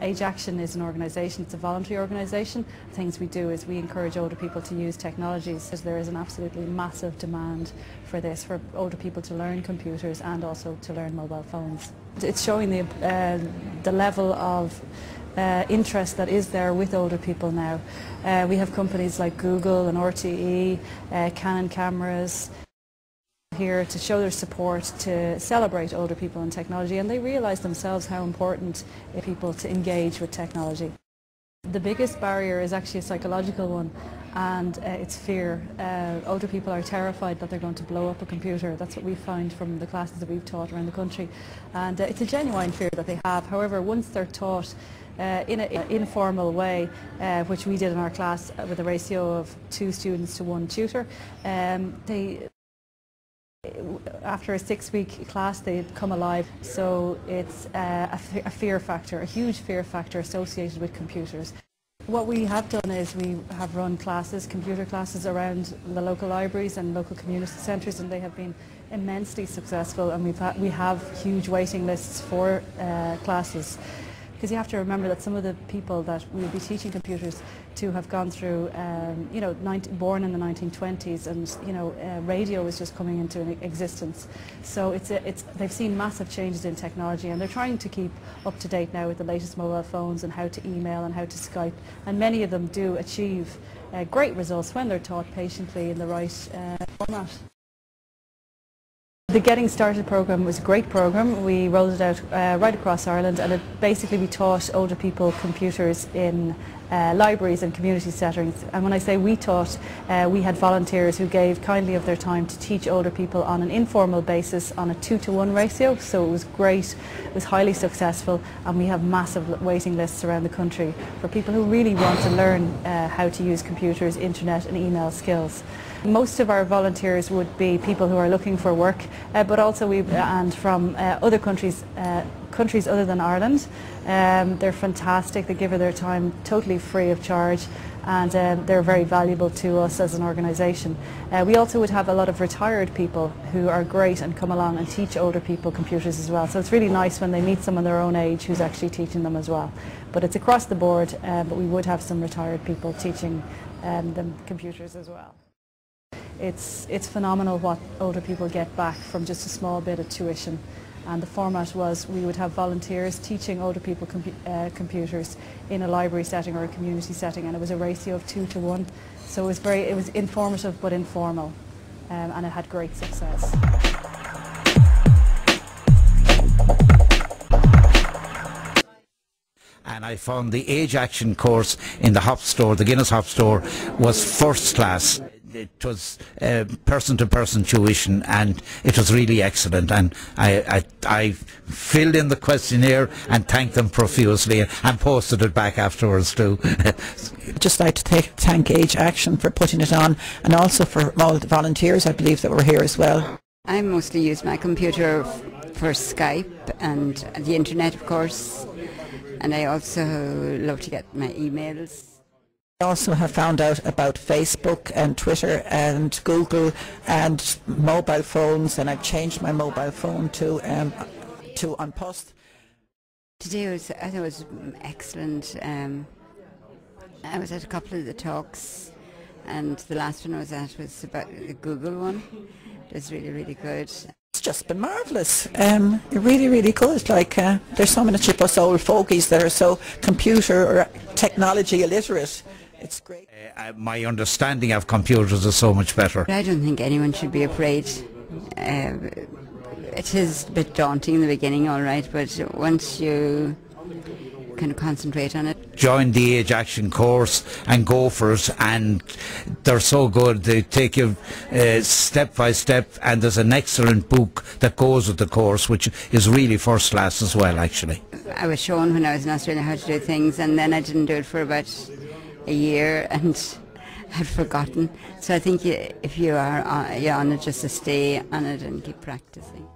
Age Action is an organisation, it's a voluntary organisation. The things we do is we encourage older people to use technologies, because there is an absolutely massive demand for this, for older people to learn computers and also to learn mobile phones. It's showing the level of interest that is there with older people now. We have companies like Google and RTE, Canon cameras here to show their support, to celebrate older people and technology, and they realise themselves how important it is for people to engage with technology. The biggest barrier is actually a psychological one, and it's fear. Older people are terrified that they're going to blow up a computer. That's what we find from the classes that we've taught around the country, and it's a genuine fear that they have. However, once they're taught in an informal way, which we did in our class with a ratio of 2 students to 1 tutor, after a 6-week class they come alive. So it's a fear factor, a huge fear factor associated with computers. What we have done is we have run classes, computer classes around the local libraries and local community centres, and they have been immensely successful, and we have huge waiting lists for classes. Because you have to remember that some of the people that we will be teaching computers to have gone through, born in the 1920s, and radio is just coming into existence. So they've seen massive changes in technology, and they're trying to keep up to date now with the latest mobile phones and how to email and how to Skype. And many of them do achieve great results when they're taught patiently in the right format. The Getting Started program was a great program. We rolled it out right across Ireland, and basically we taught older people computers in libraries and community settings. And when I say we taught, we had volunteers who gave kindly of their time to teach older people on an informal basis on a 2-to-1 ratio. So it was great, it was highly successful, and we have massive waiting lists around the country for people who really want to learn how to use computers, internet and email skills. Most of our volunteers would be people who are looking for work, but also and from other countries other than Ireland. They're fantastic. They give of their time totally free of charge, and they're very valuable to us as an organisation. We also would have a lot of retired people who are great and come along and teach older people computers as well. So it's really nice when they meet someone their own age who's actually teaching them as well. But it's across the board, but we would have some retired people teaching them computers as well. It's phenomenal what older people get back from just a small bit of tuition, and the format was we would have volunteers teaching older people computers in a library setting or a community setting, and it was a ratio of 2-to-1. So it was informative but informal, and it had great success. And I found the Age Action course in the Hop Store, the Guinness Hop Store, was first class. It was person-to-person tuition, and it was really excellent. And I filled in the questionnaire and thanked them profusely, and posted it back afterwards too. I'd just like to thank Age Action for putting it on, and also for all the volunteers, I believe, that were here as well. I mostly use my computer for Skype and the internet, of course, and I also love to get my emails. I also have found out about Facebook and Twitter and Google and mobile phones, and I've changed my mobile phone to An Post. Today I thought it was excellent. I was at a couple of the talks, and the last one I was at was about the Google one. It was really, really good. It's just been marvellous. Really, really good. Like there's so many of us old fogies that are so computer or technology illiterate. It's great. My understanding of computers is so much better. I don't think anyone should be afraid. It is a bit daunting in the beginning, all right, but once you kind of concentrate on it. Join the Age Action course and go for it, and they're so good. They take you step by step, and there's an excellent book that goes with the course, which is really first class as well, actually. I was shown when I was in Australia how to do things, and then I didn't do it for about a year and had forgotten. So I think if you are on it, just to stay on it and keep practicing.